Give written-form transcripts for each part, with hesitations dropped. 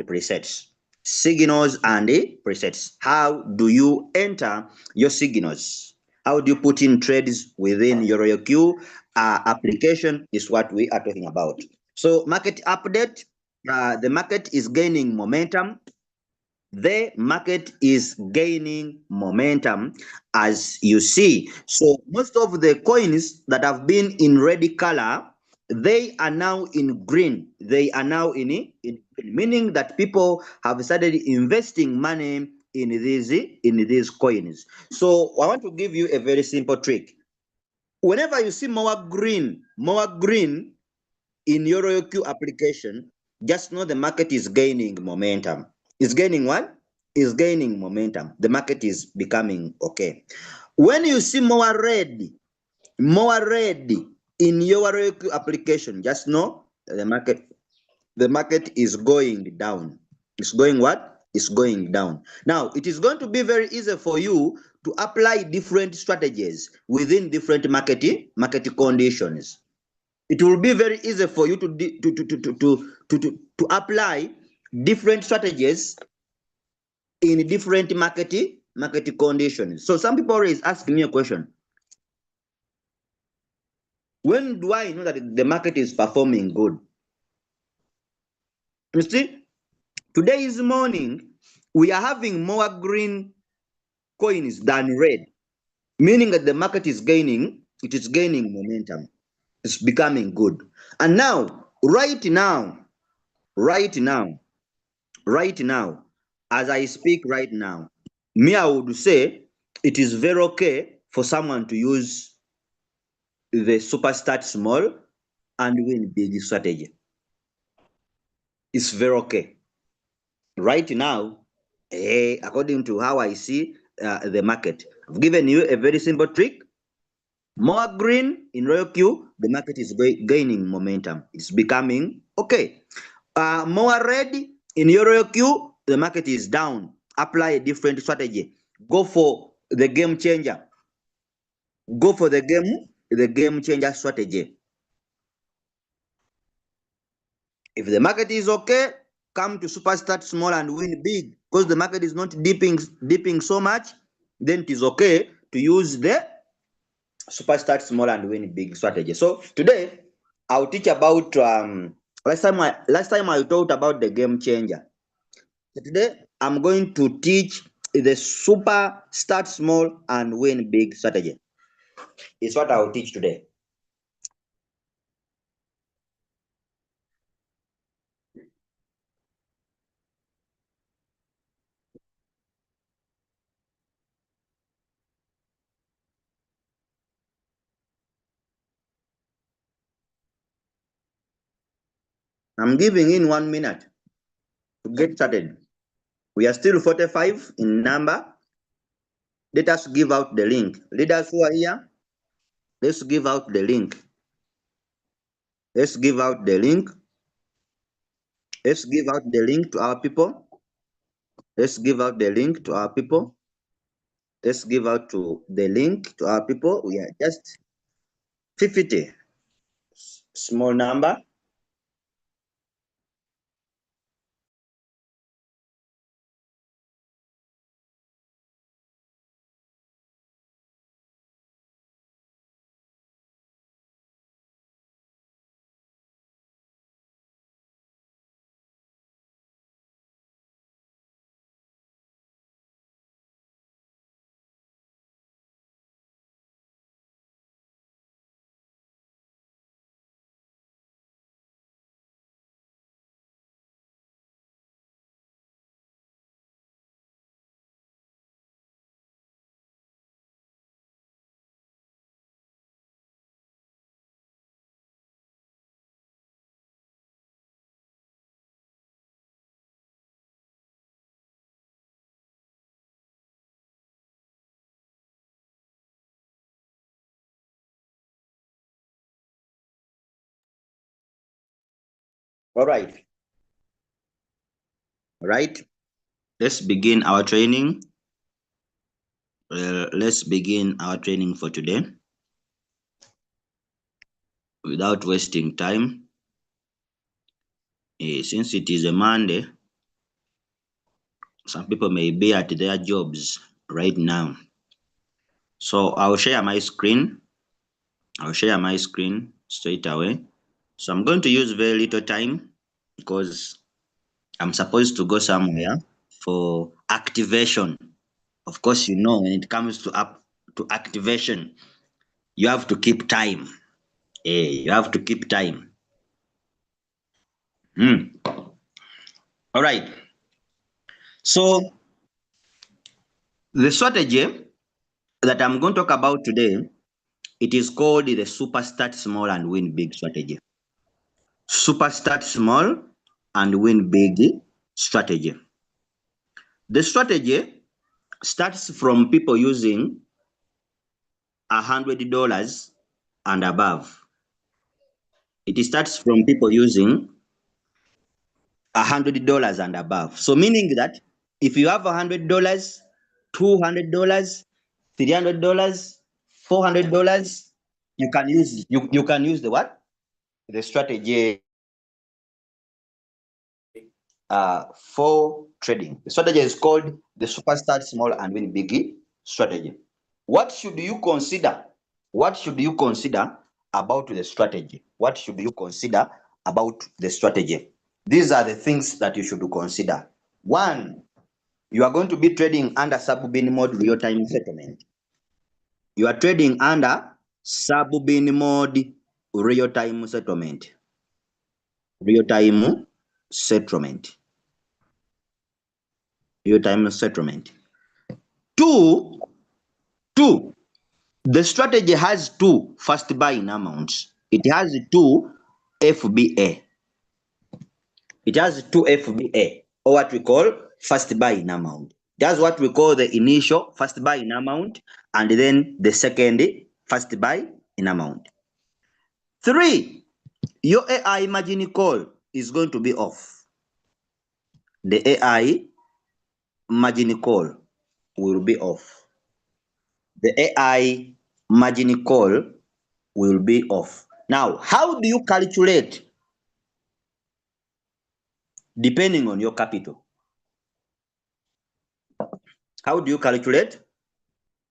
presets. Signals and presets. How do you enter your signals? How do you put in trades within your RoyalQ application is what we are talking about. So market update, the market is gaining momentum. The market is gaining momentum as you see. So most of the coins that have been in red color, they are now in green. They are now in green, meaning that people have started investing money in these coins. So I want to give you a very simple trick. Whenever you see more green in your RoyalQ application, just know the market is gaining momentum. It's gaining what? It's gaining momentum. The market is becoming okay. When you see more red in your RoyalQ application, just know the market is going down. It's going what? It's going down. Now, it is going to be very easy for you to apply different strategies within different market conditions. It will be very easy for you to apply different strategies in different market conditions. So some people is asking me a question. When do I know that the market is performing good? You see, today's morning, we are having more green coins than red, meaning that the market is gaining, it is gaining momentum. It's becoming good. And now, right now, as I speak right now, me, I would say it is very okay for someone to use the super start small and win big strategy. It's very okay. Right now, according to how I see the market, I've given you a very simple trick. More green in RoyalQ, the market is gaining momentum. It's becoming okay. More red in your RoyalQ, the market is down. Apply a different strategy. Go for the game changer. Go for the game changer strategy. If the market is okay, come to super start small and win big. Because the market is not dipping so much, then it is okay to use the super start small and win big strategy. So today I'll teach about last time I talked about the game changer. So today I'm going to teach the super start small and win big strategy. It's what I'll teach today. I'm giving in 1 minute to get started. We are still 45 in number. Let us give out the link. Leaders who are here, let's give out the link. Let's give out the link. Let's give out the link to our people. Let's give out the link to our people. Let's give out to the link to our people. We are just 50. Small number. All right. All right. Let's begin our training. Let's begin our training for today. Without wasting time, since it is a Monday, Some people may be at their jobs right now. So I'll share my screen. I'll share my screen straight away. So I'm going to use very little time because I'm supposed to go somewhere for activation. Of course, you know, when it comes to activation, you have to keep time. You have to keep time. All right. So the strategy that I'm going to talk about today, it is called the Super Start Small and Win Big strategy. Super Start Small and Win Big strategy. The strategy starts from people using $100 and above. It starts from people using $100 and above. So meaning that if you have $100, $200, $300, $400, you can use the what? The strategy for trading. The strategy is called the Super Start Small and Win Big strategy. What should you consider? What should you consider about the strategy? What should you consider about the strategy? These are the things that you should consider. One, you are going to be trading under sub-bin mode real-time settlement. You are trading under sub-bin mode real-time settlement. Real-time settlement. Real-time settlement. Two, the strategy has two fast buying amounts. It has two FBA. It has two FBA, or what we call fast buying amount. That's what we call the initial fast buying amount, and then the second fast buying amount. Three, your AI margin call is going to be off. The AI margin call will be off. The AI margin call will be off. Now, how do you calculate? Depending on your capital. How do you calculate?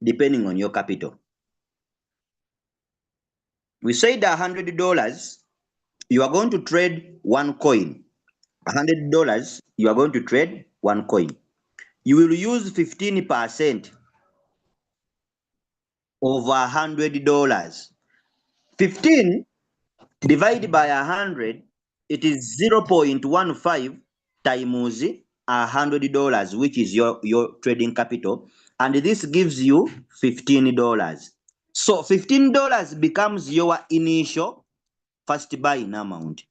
Depending on your capital. We said $100, you are going to trade one coin. $100, you are going to trade one coin. You will use 15% over $100. 15 divided by 100, it is 0.15 times $100, which is your trading capital, and this gives you $15. So $15 becomes your initial first buying amount.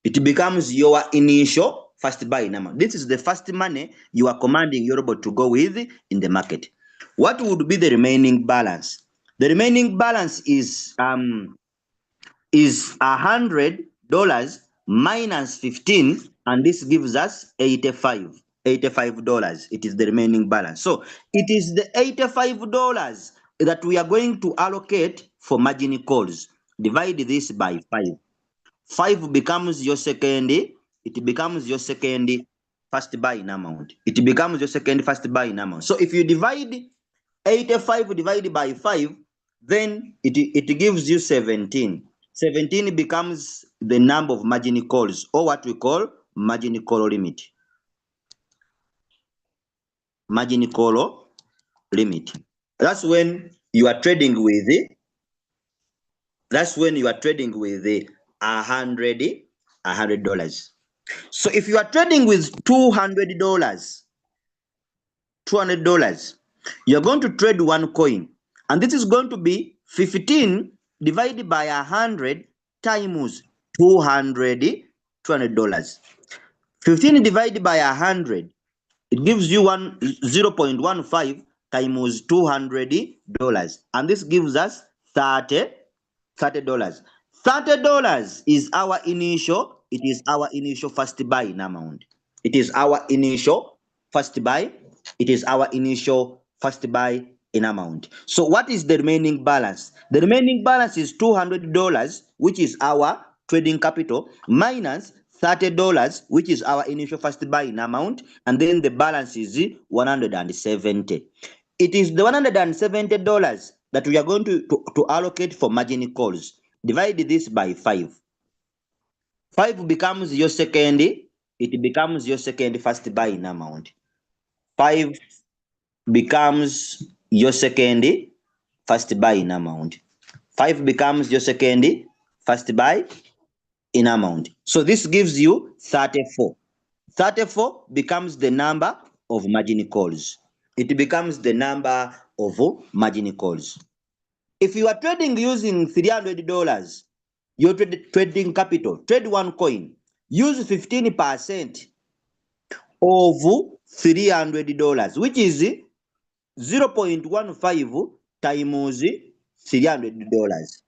It becomes your initial first buying amount. This is the first money you are commanding your robot to go with in the market. What would be the remaining balance? The remaining balance is $100 minus 15, and this gives us $85. It is the remaining balance. So it is the $85 that we are going to allocate for margin calls. Divide this by 5. 5 becomes your second. It becomes your second first buying amount. It becomes your second first buying amount. So if you divide 85 divided by 5, then it gives you 17. 17 becomes the number of margin calls, or what we call margin call limit. Margin call limit. That's when you are trading with it. That's when you are trading with $100. So if you are trading with $200, you're going to trade one coin, and this is going to be 15 divided by 100 times $200. 15 divided by 100, it gives you 0.15 times $200, and this gives us $30. $30 is our initial. It is our initial first buying amount. It is our initial first buy. It is our initial first buy in amount. So what is the remaining balance? The remaining balance is $200, which is our trading capital, minus $30, which is our initial first buy-in amount, and then the balance is 170. It is the $170 that we are going to allocate for margin calls. Divide this by 5. 5 becomes your second, it becomes your second first buy-in amount. 5 becomes your second first buy-in amount. 5 becomes your second first buy-in amount. So this gives you 34. 34 becomes the number of margin calls. It becomes the number of margin calls. If you are trading using $300, your trading capital, trade one coin, use 15% of $300, which is 0.15 times $300.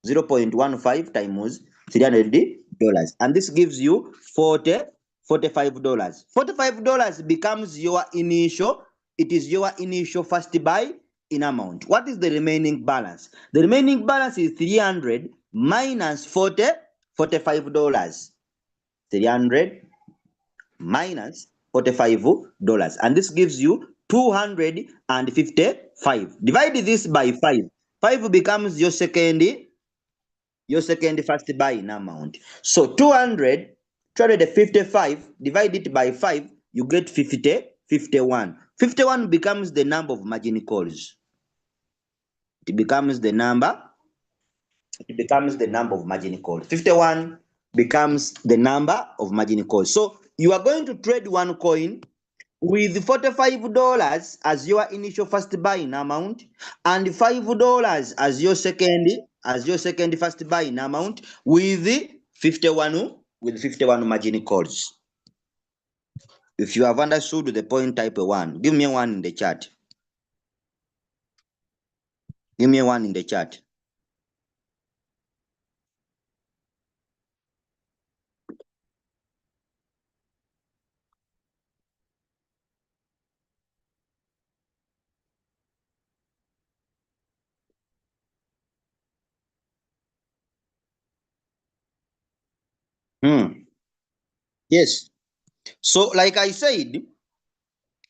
0.15 times $300, and this gives you $45. $45 becomes your initial, it is your initial first buy in amount. What is the remaining balance? The remaining balance is 300 minus $45. 300 minus $45, and this gives you 255. Divide this by 5. 5 becomes your second first buy in amount. So 255 divide it by 5, you get 51. 51 becomes the number of margin calls. It becomes the number of margin calls. 51 becomes the number of margin calls. So you are going to trade one coin with $45 as your initial first buy-in amount and $5 as your second first buy-in amount with 51 margin calls. If you have understood the point, type 1. Give me a 1 in the chat. Give me a 1 in the chat. Yes. So, like I said,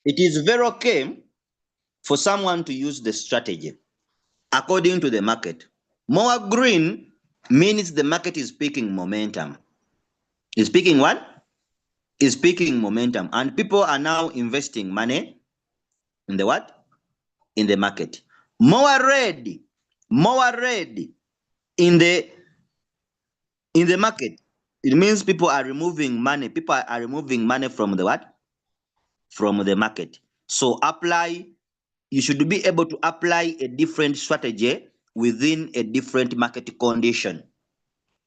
it is very okay for someone to use the strategy according to the market. More green means the market is picking momentum. Is picking what? Is picking momentum, and people are now investing money in the what? In the market. More red in the market. It means people are removing money. People are removing money from the what? From the market. So you should be able to apply a different strategy within a different market condition.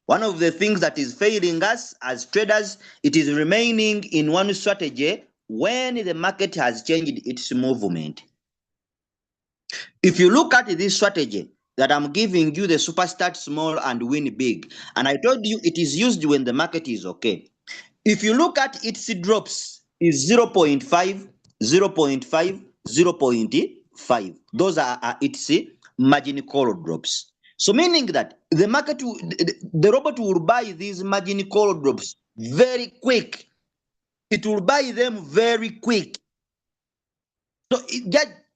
One of the things that is failing us as traders, it is remaining in one strategy when the market has changed its movement. If you look at this strategy that I'm giving you, the super start small and win big, and I told you it is used when the market is okay. If you look at its drops is 0.5, 0.5, 0.5. Those are its margin call drops. So meaning that the market, the robot will buy these margin call drops very quick. It will buy them very quick. So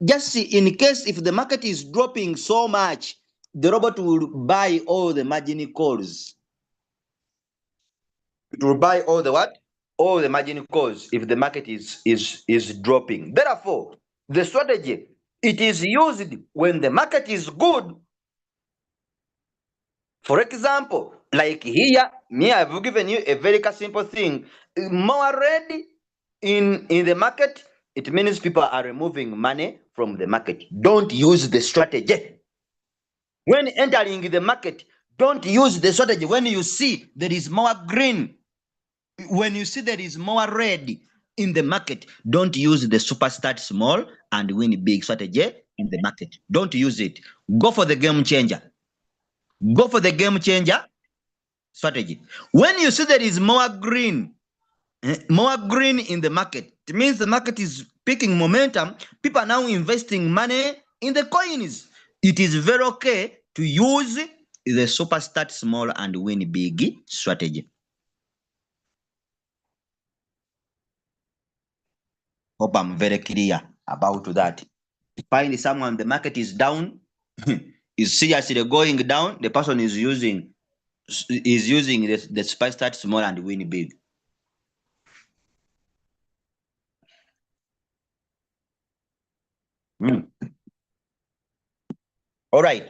just see, in case if the market is dropping so much, the robot will buy all the margin calls. It will buy all the what? All the margin calls if the market is dropping. Therefore, the strategy, it is used when the market is good. For example, like here, me, I've given you a very simple thing. More red in the market, it means people are removing money from the market. Don't use the strategy. When entering the market, don't use the strategy. When you see there is more green, when you see there is more red in the market, don't use the super start small and win big strategy in the market. Don't use it. Go for the game changer. Go for the game changer strategy. When you see there is more green in the market, it means the market is picking momentum. People are now investing money in the coins. It is very okay to use the super start small and win big strategy. Hope I'm very clear about that. Find someone, the market is down, is seriously going down. The person is using the spy start small and win big. All right.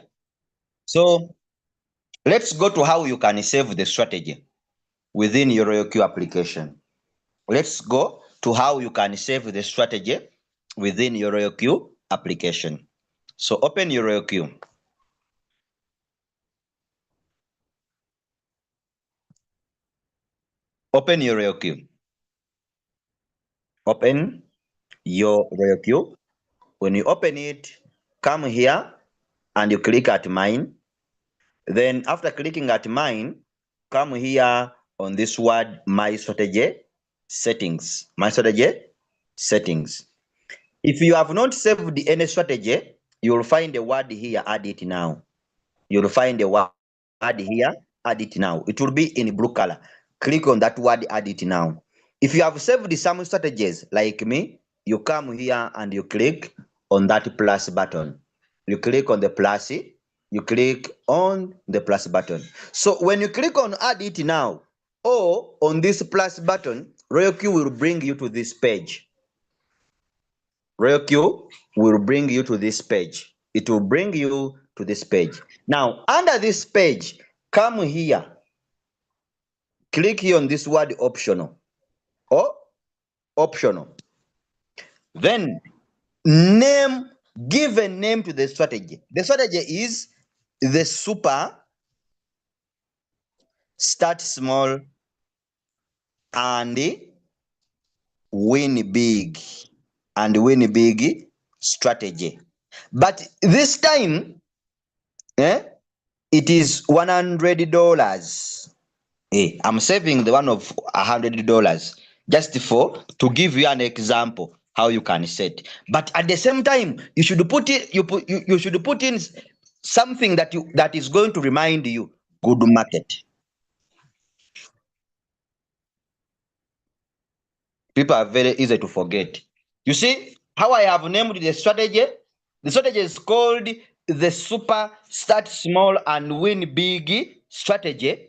So let's go to how you can save the strategy within your RoyalQ application. Let's go to how you can save the strategy within your RoyalQ application. So open your RoyalQ. Open your RoyalQ. Open your RoyalQ. When you open it, come here and you click at mine. Then after clicking at mine, come here on this word, my strategy settings. My strategy settings. If you have not saved any strategy, you will find the word here, add it now. You'll find the word here, add it now. It will be in blue color. Click on that word, add it now. If you have saved some strategies like me, you come here and you click on that plus button. You click on the plus, you click on the plus button. So when you click on add it now or on this plus button, RoyalQ will bring you to this page. RoyalQ will bring you to this page. It will bring you to this page. Now, under this page, come here. Click here on this word optional or optional. Then give a name to the strategy. The strategy is the super start small and win big strategy. But this time, it is $100. I'm saving the one of $100 just to give you an example how you can set. But at the same time, you should put it. You should put in something that is going to remind you good market. People are very easy to forget. You see how I have named the strategy? The strategy is called the super start small and win big strategy.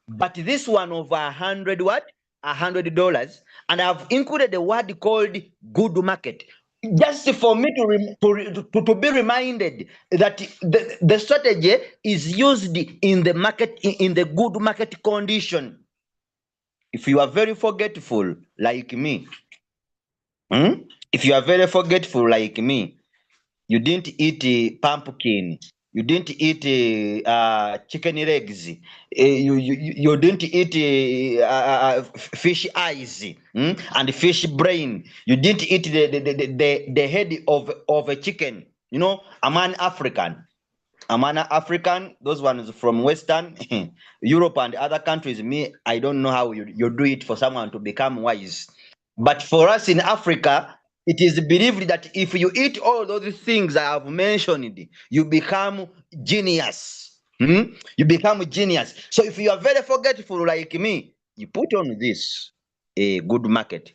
But this one of $100, and I've included the word called good market, just for me to be reminded that the strategy is used in the market, in the good market condition. If you are very forgetful like me, if you are very forgetful like me, you didn't eat pumpkin, you didn't eat chicken legs, you didn't eat fish eyes and fish brain, you didn't eat the head of a chicken. You know, I'm an African. Those ones from Western Europe and other countries. Me, I don't know how you do it for someone to become wise. But for us in Africa, it is believed that if you eat all those things I have mentioned, you become genius. You become genius. So if you are very forgetful like me, you put on this a good market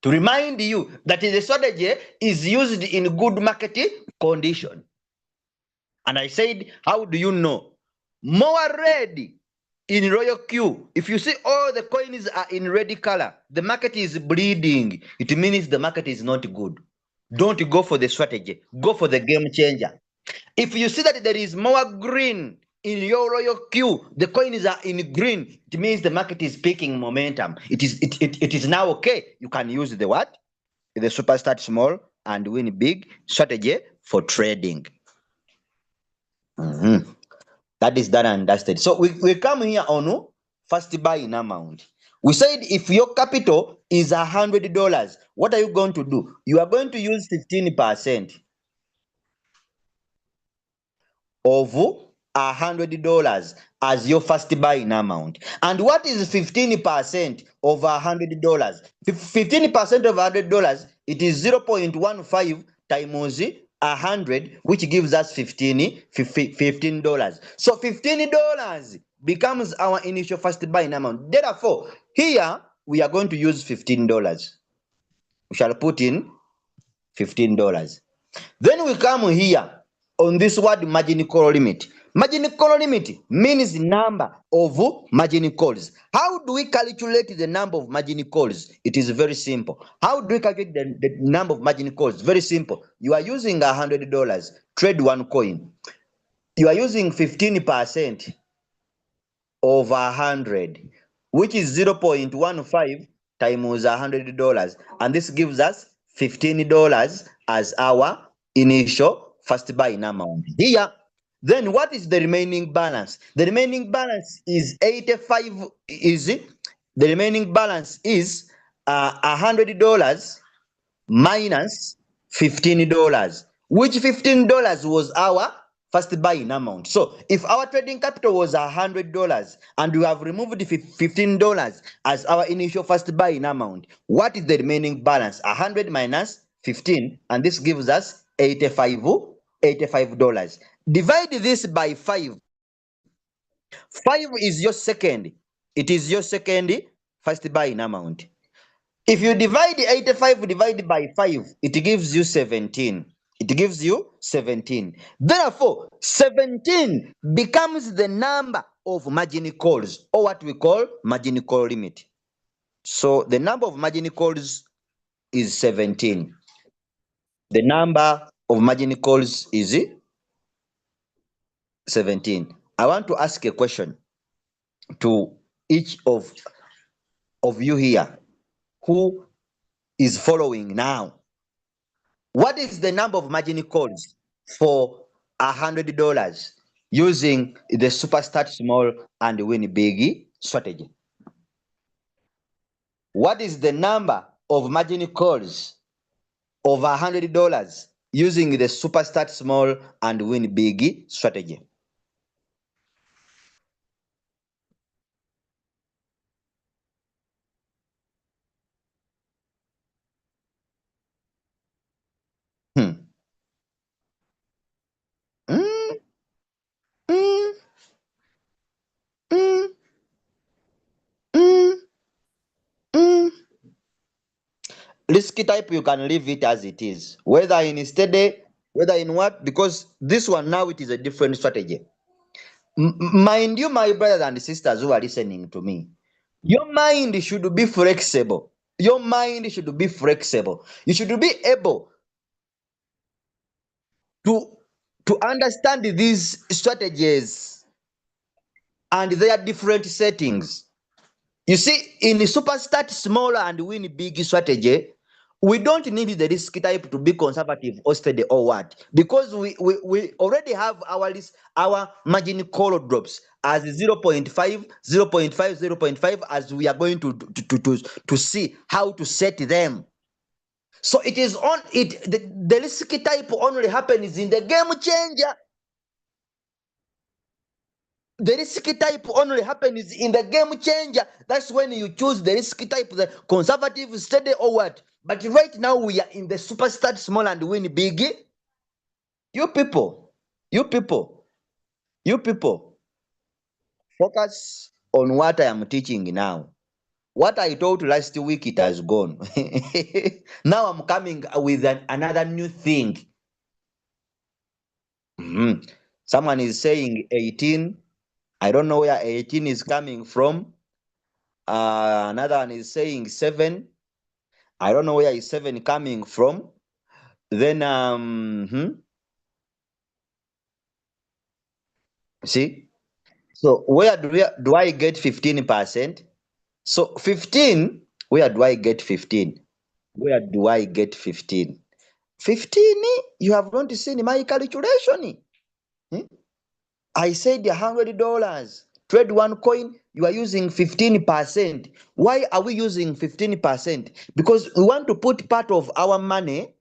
to remind you that the strategy is used in good market condition. And I said, how do you know? More red in RoyalQ. If you see all the coins are in red color, the market is bleeding. It means the market is not good. Don't go for the strategy. Go for the game changer. If you see that there is more green in your RoyalQ, the coins are in green, it means the market is picking momentum. It is now okay. You can use the what? The super start small and win big strategy for trading. That is done and dusted. So we come here on first buy in amount. We said if your capital is $100, what are you going to do? You are going to use 15% of $100 as your first buy in amount. And what is 15% of $100? 15% of $100, it is 0.15 times 100, which gives us $15. So $15 becomes our initial first buy in amount. Therefore, here we are going to use $15. We shall put in $15. Then we come here on this word margin call limit. Margin call limit means the number of margin calls. How do we calculate the number of margin calls? It is very simple. How do we calculate the number of margin calls? Very simple. You are using $100, trade one coin. You are using 15% of 100, which is 0.15 times $100, and this gives us $15 as our initial first buying amount here. Then what is the remaining balance? The remaining balance is 85. The remaining balance is $100 minus $15, which $15 was our first buying amount. So if our trading capital was $100 and we have removed $15 as our initial first buying amount, what is the remaining balance? 100 minus 15, and this gives us $85. Divide this by 5. 5 is your second. It is your second first buying amount. If you divide 85 divided by 5, it gives you 17. It gives you 17. Therefore, 17 becomes the number of margin calls, or what we call margin call limit. So the number of margin calls is 17. The number of margin calls is 17. I want to ask a question to each of you here who is following now. What is the number of margin calls for $100 using the super start small and win big strategy? What is the number of margin calls of $100 using the super start small and win big strategy? Hmm. Mm, mm, mm, mm, mm. Risky type, you can leave it as it is, whether in steady, whether in what, because this one now it is a different strategy. Mind you, my brothers and sisters who are listening to me, your mind should be flexible. Your mind should be flexible. You should be able to understand these strategies and their different settings. You see, in the super start smaller and win big strategy, we don't need the risk type to be conservative or steady or what, because we already have our list, our margin call drops as 0.5, 0.5, 0.5, as we are going to see how to set them. So it is on it, the risk type only happens in the game changer. The risk type only happens in the game changer. That's when you choose the risk type, the conservative, steady, or what. But right now we are in the super start small and win big. You people, you people, you people, focus on what I am teaching now. What I taught last week, it has gone. Now I'm coming with another new thing. Someone is saying 18. I don't know where 18 is coming from. Another one is saying 7. I don't know where is 7 coming from. Then see, so where do I get 15%? So 15, where do I get 15? Where do I get 15? 15, you have not seen my calculation. I said $100. Trade one coin, you are using 15%. Why are we using 15%? Because we want to put part of our money,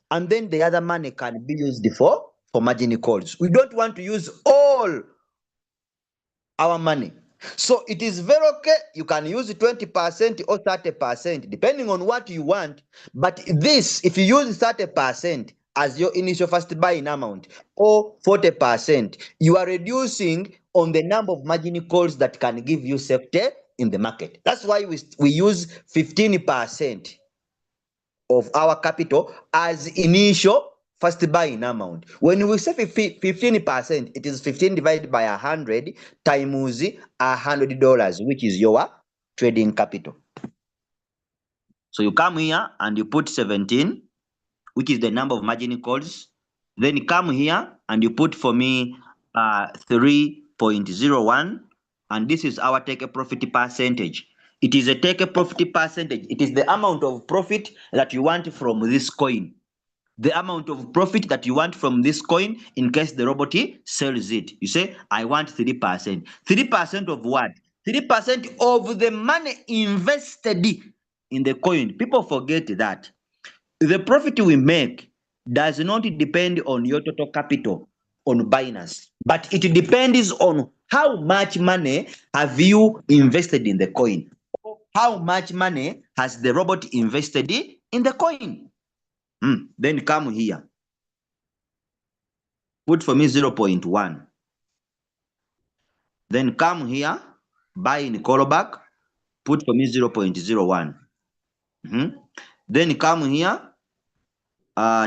and then the other money can be used for margin calls. We don't want to use all our money. So it is very okay. You can use 20% or 30%, depending on what you want. But this, if you use 30% as your initial first buying amount, or 40%, you are reducing on the number of margin calls that can give you safety in the market. That's why we use 15%. of our capital as initial first buying amount. When we say 15%, it is 15 divided by 100 times $100, which is your trading capital. So you come here and you put 17, which is the number of margin calls. Then you come here and you put for me 3.01, and this is our take a profit percentage. It is a take a profit percentage. It is the amount of profit that you want from this coin. The amount of profit that you want from this coin in case the robot sells it. You say, I want 3%. 3% of what? 3% of the money invested in the coin. People forget that. The profit we make does not depend on your total capital on Binance, but it depends on how much money have you invested in the coin. How much money has the robot invested in the coin? Then come here. Put for me 0.1. Then come here, buy in callback, put for me 0.01. Then come here,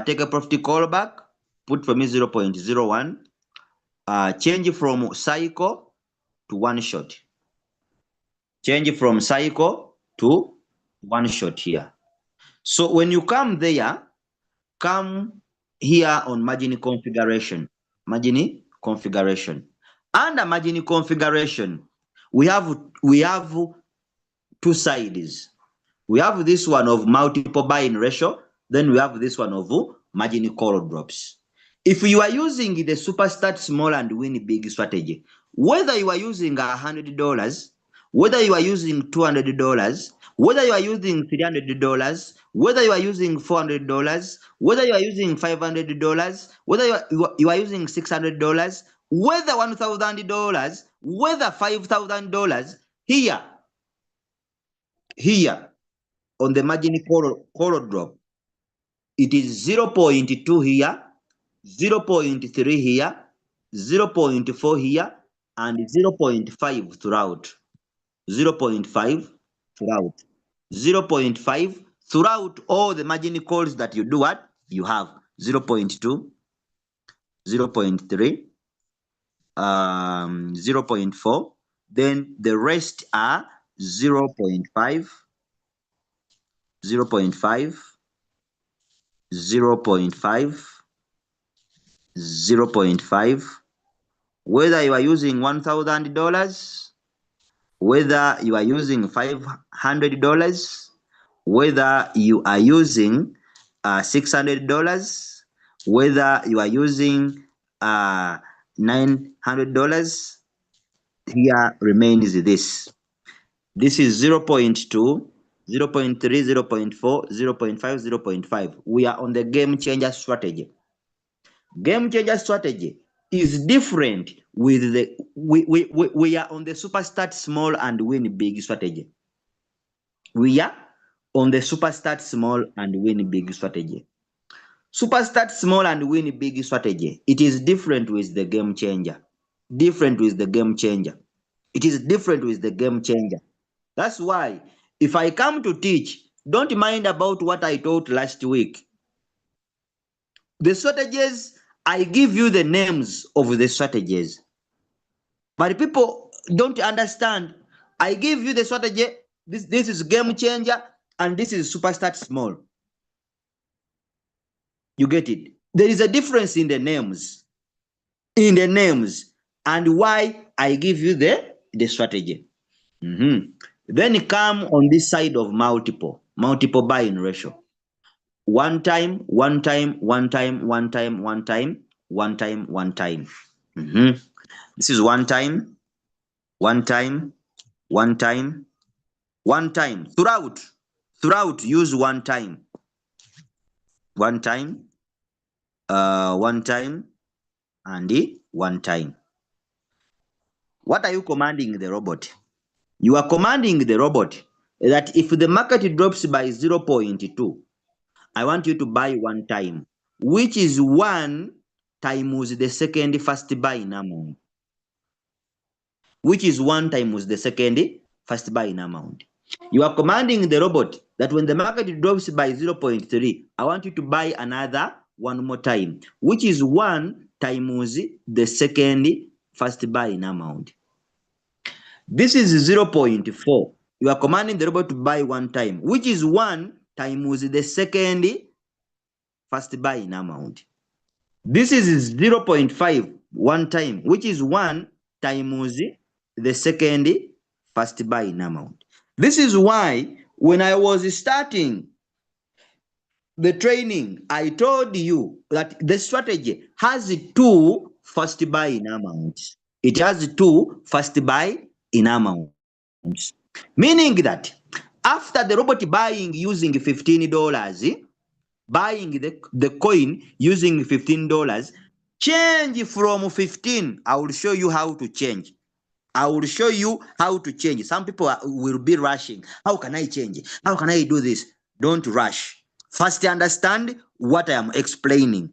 take a profit callback, put for me 0.01. Change from cycle to one shot. Change from cycle to one shot here. So when you come there, come here on margin configuration. Margin configuration. Under margin configuration, we have two sides. We have this one of multiple buying ratio, then we have this one of margin call drops. If you are using the Superstart Small and Win Big strategy, whether you are using $100, whether you are using $200, whether you are using $300, whether you are using $400, whether you are using $500, whether you are using $600, whether $1,000, whether $5,000, here on the margin call drop, it is 0.2 here, 0.3 here, 0.4 here, and 0.5 throughout. 0.5 throughout. 0.5 throughout all the margin calls that you do what? You have 0.2, 0.3, 0.4. Then the rest are 0.5, 0.5, 0.5, 0.5. Whether you are using $1,000, whether you are using $500, whether you are using $600, whether you are using $900, here remains this. This is 0.2, 0.3, 0.4, 0.5, 0.5. We are on the game changer strategy. Game changer strategy is different with the we are on the Superstart Small and Win Big strategy. We are on the Superstart Small and Win Big strategy. Superstart Small and Win Big strategy. It is different with the game changer. Different with the game changer. It is different with the game changer. That's why if I come to teach, don't mind about what I taught last week. The strategies, I give you the names of the strategies. But people don't understand. I give you the strategy. This is game changer and this is Superstart Small. You get it? There is a difference in the names. In the names and why I give you the strategy. Then come on this side of multiple buying ratio. One time, one time, one time, one time, one time, one time, one time. This is one time, one time, one time, one time. Throughout, use one time. One time, one time, and one time. What are you commanding the robot? You are commanding the robot that if the market drops by 0.2, I want you to buy one time, which is 1 times the second first buying amount. Which is 1 times the second first buying amount. You are commanding the robot that when the market drops by 0.3, I want you to buy another one more time, which is 1 times the second first buy in amount. This is 0.4. You are commanding the robot to buy 1 time, which is 1 times the second first buy in amount. This is 0.5 1 time, which is 1 times the second first buy in amount. This is why when I was starting the training, I told you that the strategy has 2 first buy in amounts. It has 2 first buy in amounts. Meaning that after the robot buying using $15, buying the coin using $15, change from 15. I will show you how to change. I will show you how to change. Some people will be rushing. How can I change? How can I do this? Don't rush. First, understand what I am explaining.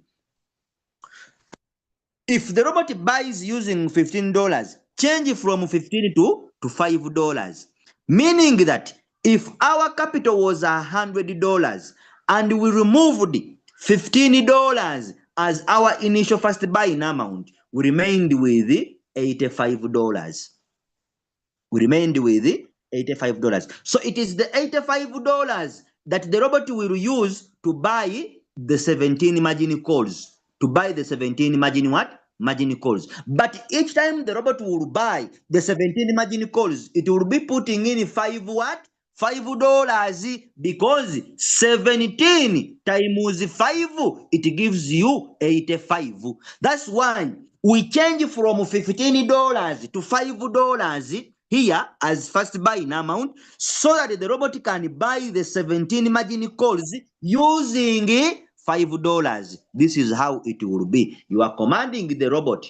If the robot buys using $15, change from 15 to $5. Meaning that if our capital was $100 and we removed $15 as our initial first buying amount, we remained with $85. We remained with $85. So it is the $85 that the robot will use to buy the 17 margin calls. To buy the 17 margin what? Margin calls. But each time the robot will buy the 17 margin calls, it will be putting in 5 what? $5 because 17 times 5 it gives you 85. That's why we change from $15 to $5 here as first buying amount so that the robot can buy the 17 margin calls using $5. This is how it will be. You are commanding the robot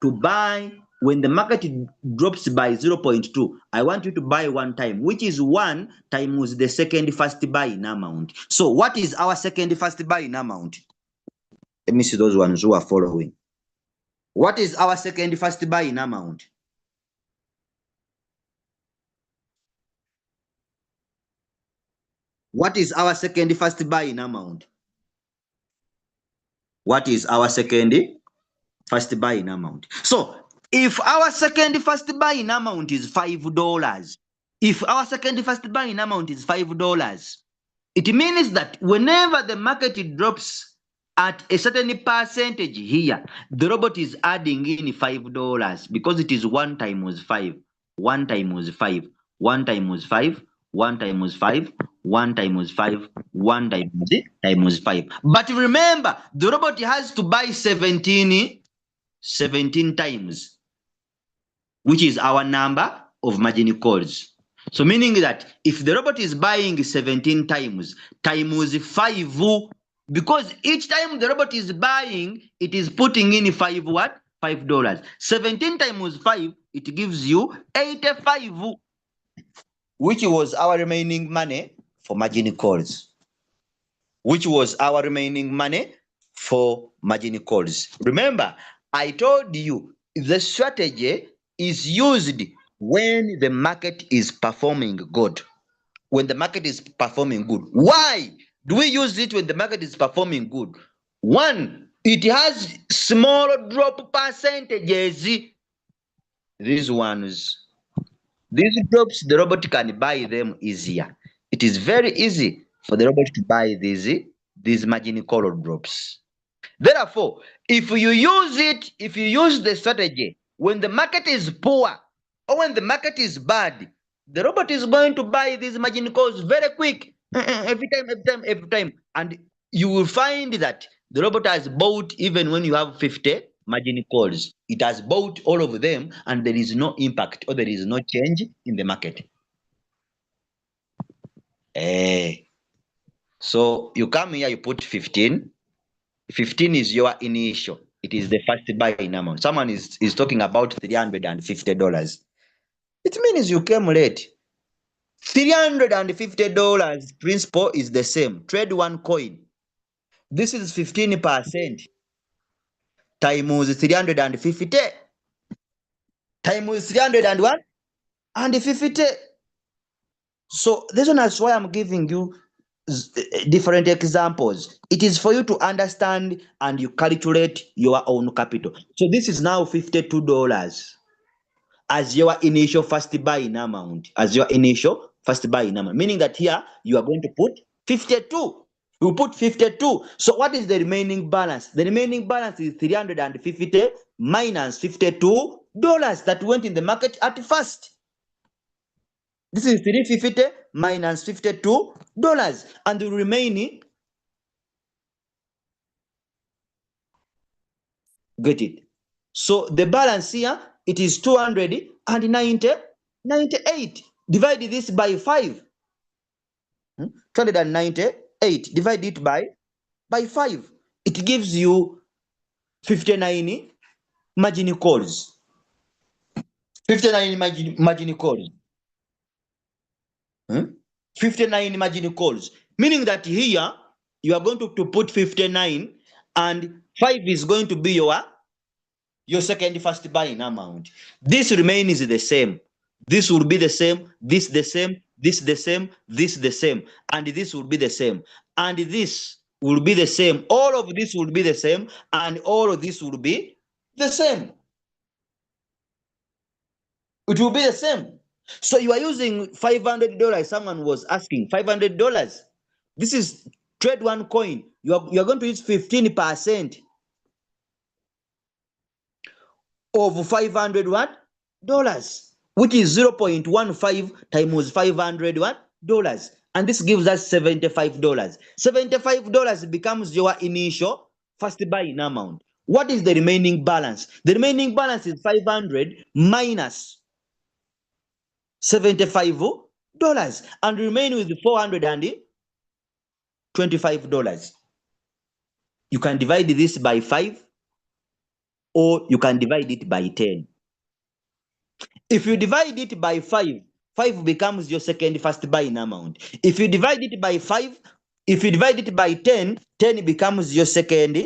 to buy when the market drops by 0.2. I want you to buy 1 time, which is 1 times the second first buying amount. So what is our second first buying amount? Let me see those ones who are following. What is our second first buying amount? What is our second first buying amount? What is our second first buying amount? So if our second first buying amount is $5, if our second first buying amount is $5, it means that whenever the market drops at a certain percentage here, the robot is adding in $5 because it is 1 times 5, 1 times 5, 1 times 5, 1 times 5, 1 times 5, 1 times 5. But remember, the robot has to buy 17 times, which is our number of margin calls. So meaning that if the robot is buying 17 times 5, because each time the robot is buying, it is putting in 5 what? $5. 17 times 5, it gives you 85, which was our remaining money for margin calls. Which was our remaining money for margin calls. Remember, I told you the strategy is used when the market is performing good. When the market is performing good. Why do we use it when the market is performing good? One, it has small drop percentages. These ones, these drops, the robot can buy them easier. It is very easy for the robot to buy these margin call drops. Therefore, if you use the strategy when the market is poor or when the market is bad, the robot is going to buy these margin calls very quick, every time. And you will find that the robot has bought even when you have 50 margin calls. It has bought all of them and there is no impact or there is no change in the market. So you come here, you put 15. 15 is your initial. It is the first buying amount. Someone is talking about $350. It means you came late. $350 principal is the same. Trade 1 coin. This is 15% times 350 times 300 and what? And 50. So this one is why I'm giving you different examples. It is for you to understand and you calculate your own capital. So this is now $52 as your initial first buy-in amount, meaning that here you are going to put 52. You put 52. So what is the remaining balance? The remaining balance is 350 minus $52 that went in the market at first. This is 350 minus $52, and the remaining, get it? So the balance here, it is 298. Divide this by 5. 298, divide it by 5. It gives you 59 margin calls. 59 margin calls. 59 margin calls. Meaning that here, you are going to put 59 and 5 is going to be your second first buying amount. This remains the same. This will be the same, this the same, this the same, this the same, and this will be the same, and this will be the same. All of this will be the same, and all of this will be the same. It will be the same. So you are using $500. Someone was asking $500. This is trade one coin. You are going to use 15% of $500 what? Dollars, which is 0.15 times $500 what? Dollars. And this gives us $75. $75 becomes your initial first buying amount. What is the remaining balance? The remaining balance is 500 minus $75 and remain with $425. You can divide this by 5 or you can divide it by 10. If you divide it by 5, 5 becomes your second first buying amount. If you divide it by 5, if you divide it by 10, 10 becomes your second.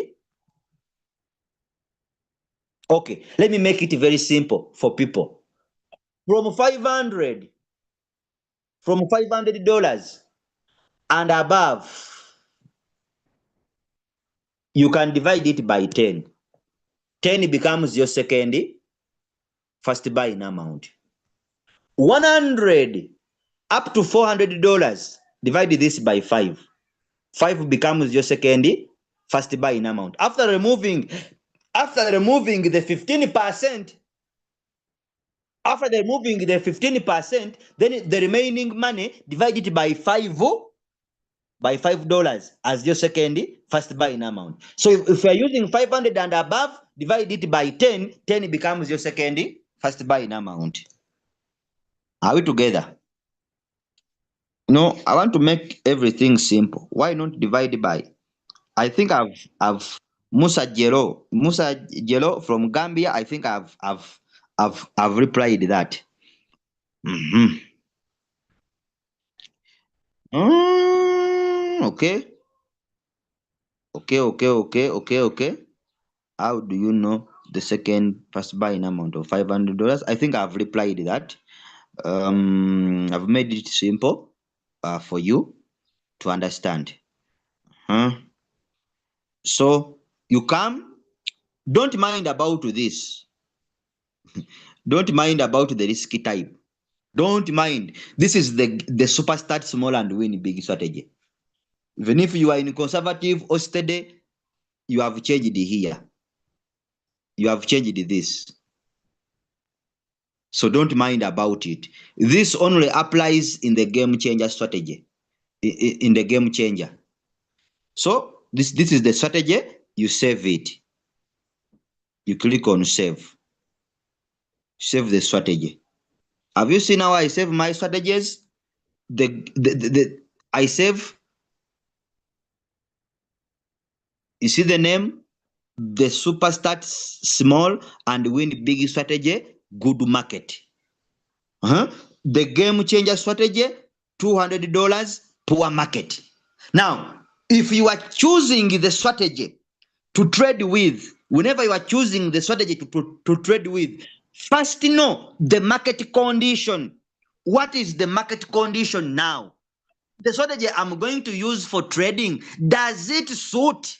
Okay, let me make it very simple for people. From $500 and above, you can divide it by 10. 10 becomes your second first buying amount. 100 up to $400, divide this by 5. 5 becomes your second first buying amount. After removing the 15%, then the remaining money divided by $5 as your second first buying amount. So if you are using 500 and above, divide it by 10, 10 becomes your second first buying amount. Are we together? No, I want to make everything simple. Why not divide by? I think I've Musa Jelo from Gambia. I think I've replied that. Okay. How do you know the second first buying amount of $500? I think I've replied that. I've made it simple for you to understand. So you come, don't mind about this. Don't mind about the risky type. Don't mind. This is the super start small and win big strategy. Even if you are in conservative or steady, you have changed here. You have changed this. So don't mind about it. This only applies in the game changer strategy. In the game changer. So this is the strategy. You save it. You click on save. Save the strategy. Have you seen how I save my strategies? I save. You see the name? The super start small and win big strategy, good market. The game changer strategy, $200, poor market. Now, if you are choosing the strategy to trade with, whenever you are choosing the strategy to trade with, first know the market condition what is the market condition now? The strategy I'm going to use for trading, does it suit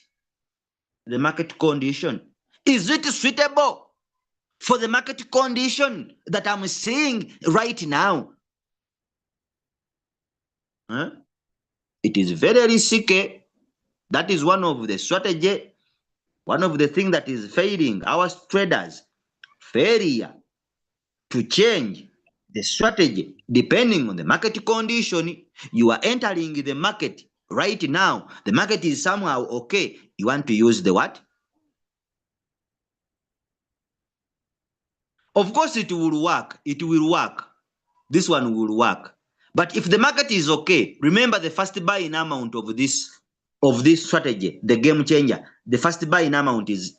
the market condition? Is it suitable for the market condition that I'm seeing right now? Huh? It is very risky. That is one of the strategy, one of the things that is failing our traders. Failure to change the strategy depending on the market condition. You are entering the market right now. The market is somehow okay. You want to use the what? Of course, it will work. It will work. This one will work. But if the market is okay, remember the first buy-in amount of this strategy, the game changer. The first buy-in amount is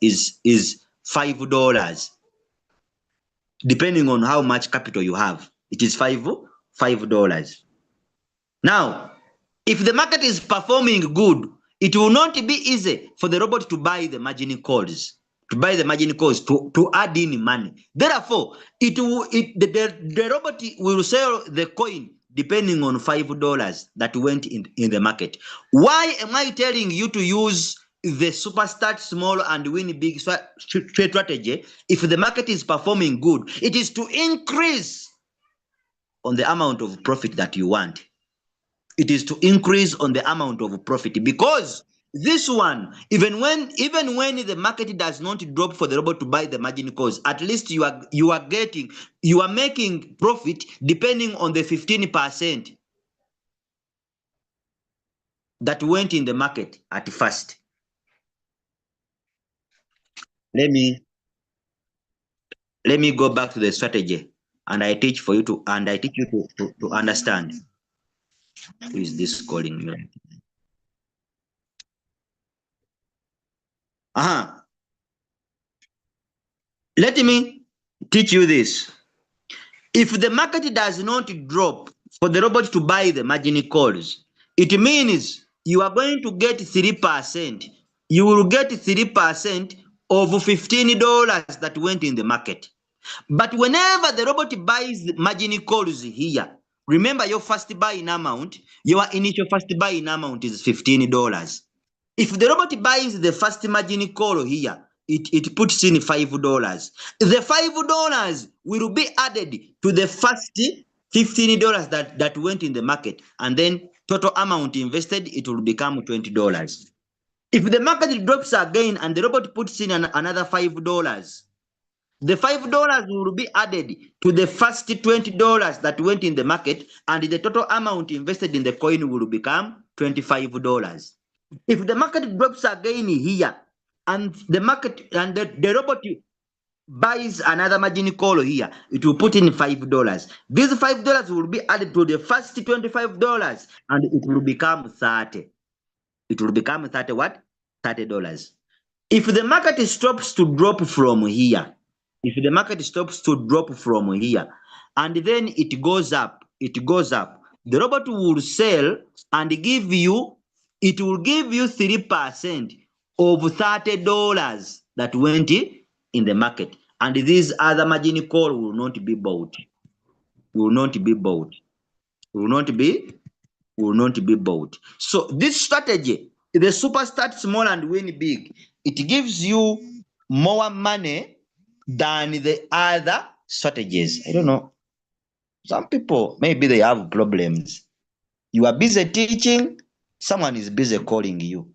$5. Depending on how much capital you have, it is $5. Now, if the market is performing good, it will not be easy for the robot to buy the margin calls, to add in money. Therefore, the robot will sell the coin depending on $5 that went in the market. Why am I telling you to use the super start small and win big strategy if the market is performing good? It is to increase on the amount of profit that you want. It is to increase on the amount of profit, because this one, even when the market does not drop for the robot to buy the margin calls, at least you are making profit depending on the 15% that went in the market at first. Let me go back to the strategy, and I teach you to understand. Who is this calling me? Let me teach you this. If the market does not drop for the robot to buy the margin calls, it means you are going to get 3%. You will get 3% of $15 that went in the market. But whenever the robot buys the margin calls here, remember your first buy-in amount, your initial first buy-in amount is $15. If the robot buys the first margin call here, it puts in $5. The $5 will be added to the first $15 that went in the market, and then total amount invested, it will become $20. If the market drops again and the robot puts in another $5, the $5 will be added to the first $20 that went in the market, and the total amount invested in the coin will become $25. If the market drops again here, and the robot buys another margin call here, it will put in $5. These $5 will be added to the first $25, and it will become 30. It will become 30 what? $30. If the market stops to drop from here, and then it goes up, the robot will sell and give you 3% of $30 that went in the market, and these other margin call will not be bought. So this strategy, the super start small and win big, it gives you more money than the other strategies. I don't know. Some people, maybe they have problems. You are busy teaching, someone is busy calling you.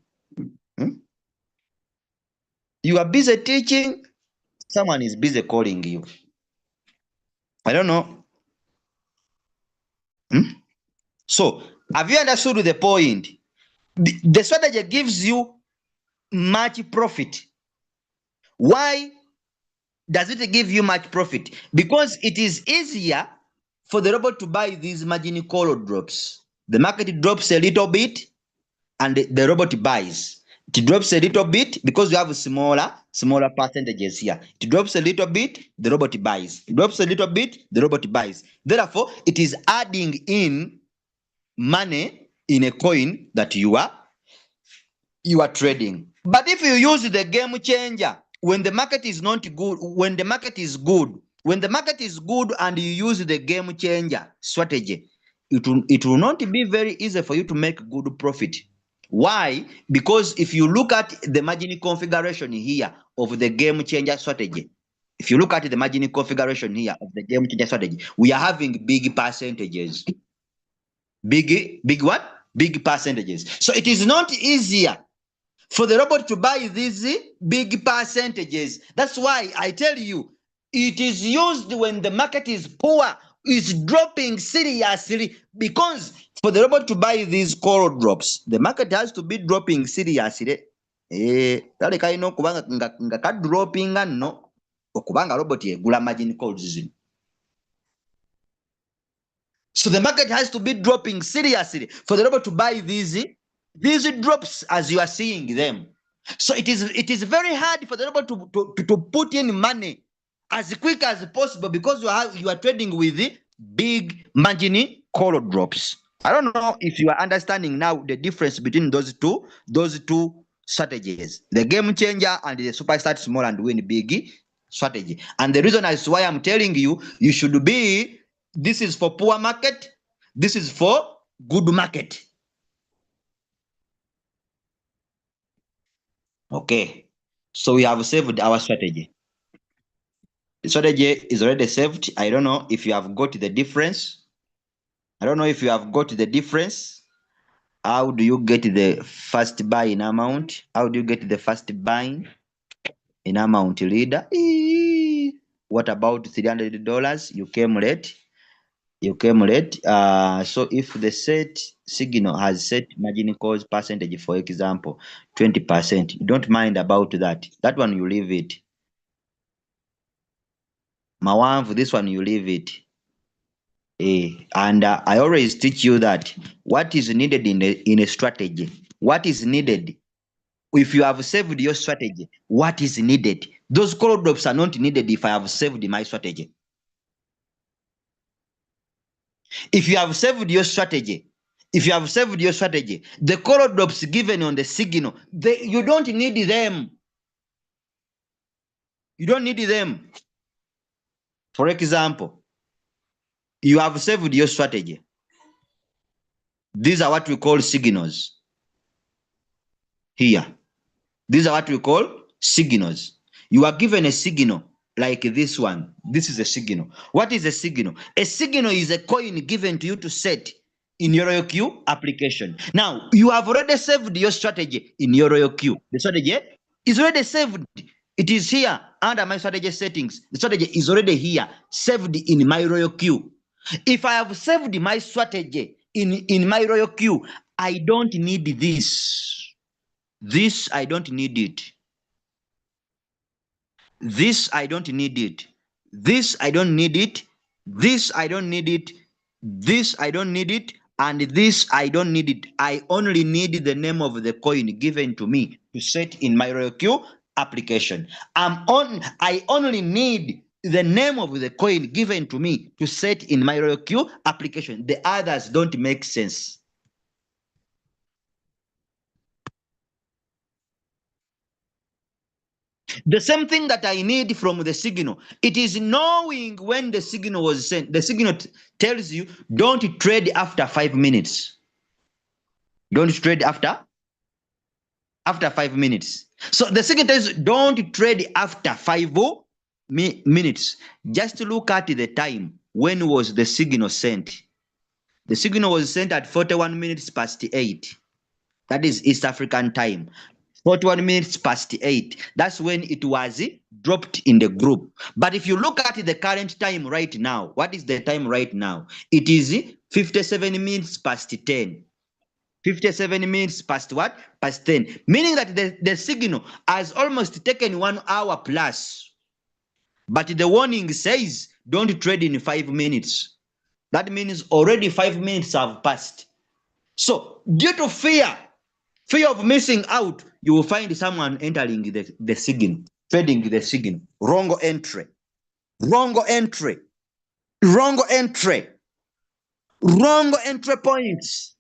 You are busy teaching, someone is busy calling you. I don't know. So, have you understood the point? The strategy gives you much profit. Why does it give you much profit? Because it is easier for the robot to buy these margin call drops. The market drops a little bit, and the robot buys. It drops a little bit because you have smaller percentages here. It drops a little bit, the robot buys. It drops a little bit, the robot buys. Therefore, it is adding in money in a coin that you are trading. But if you use the game changer, when the market is not good, when the market is good, When the market is good and you use the game changer strategy, it will not be very easy for you to make good profit. Why? Because if you look at the margin configuration here of the game changer strategy, if you look at the margin configuration here of the game changer strategy, we are having big percentages. Big what? Big percentages. So it is not easier for the robot to buy these big percentages. That's why I tell you, it is used when the market is poor, is dropping seriously, because for the robot to buy these call drops, the market has to be dropping seriously. Kale kalina okuba nga kadropinga nno okubanga robot egula margin calls zino. So the market has to be dropping seriously for the robot to buy these drops as you are seeing them. So it is very hard for the robot to put in money as quick as possible, because you are trading with the big margin call drops. I don't know if you are understanding now the difference between those two strategies, the game changer and the super start small and win big strategy. And the reason is why I'm telling you, you should be, this is for poor market, this is for good market. Okay, so we have saved our strategy. The strategy is already saved. I don't know if you have got the difference. I don't know if you have got the difference. How do you get the first buy in amount? How do you get the first buying in amount, leader? What about $300? You came late. You came late. So if the set signal has set margin calls percentage, for example, 20%, you don't mind about that. That one you leave it. Mawanvu, this one you leave it. And I always teach you that what is needed in a strategy, what is needed, if you have saved your strategy, what is needed? Those call drops are not needed if I have saved my strategy. If you have saved your strategy, the call drops given on the signal, you don't need them. You don't need them. For example, you have saved your strategy. These are what we call signals. Here. These are what we call signals. You are given a signal like this one. This is a signal. What is a signal? A signal is a coin given to you to set in your RoyalQ application. Now, you have already saved your strategy in your RoyalQ. The strategy is already saved. It is here under my strategy settings. The strategy is already here, saved in my RoyalQ. If I have saved my strategy in my RoyalQ, I don't need this. This I don't need it. This I don't need it. This I don't need it. This I don't need it. This I don't need it. And this I don't need it. I only need the name of the coin given to me to set in my RoyalQ application. I only need the name of the coin given to me to set in my RoyalQ application. The others don't make sense. The same thing that I need from the signal, it is knowing when the signal was sent. The signal tells you don't trade after 5 minutes. Don't trade after 5 minutes. So the signal tells you don't trade after 5 minutes. Just look at the time. When was the signal sent? The signal was sent at 41 minutes past 8. That is East African time. 41 minutes past 8. That's when it was dropped in the group. But if you look at the current time right now, what is the time right now? It is 57 minutes past 10. 57 minutes past what? Past 10. Meaning that the signal has almost taken 1 hour plus. But the warning says don't trade in 5 minutes. That means already 5 minutes have passed. So due to fear of missing out, you will find someone entering the signal, trading the signal. Wrong entry. Wrong entry. Wrong entry. Wrong entry points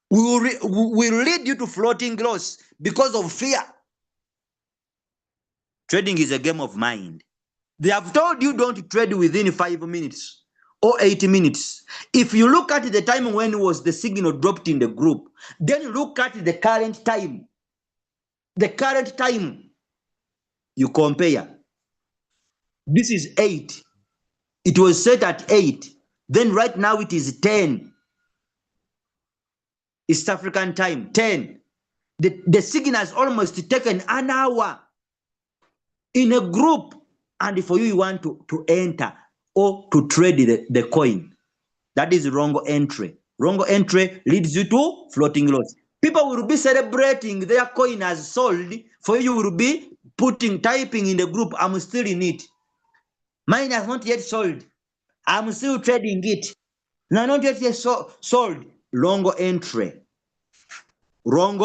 will lead you to floating loss because of fear. Trading is a game of mind. They have told you don't trade within 5 minutes or 8 minutes. If you look at the time when was the signal dropped in the group, then look at the current time. The current time, you compare. This is 8. It was set at 8. Then right now it is 10. East African time, 10. The signal has almost taken an hour in a group. And for you want to enter or to trade the coin. That is wrong entry. Wrong entry leads you to floating loss. People will be celebrating their coin as sold. For you will be typing in the group, I'm still in it. Mine has not yet sold. I'm still trading it. No, not yet sold. Wrong entry. Wrong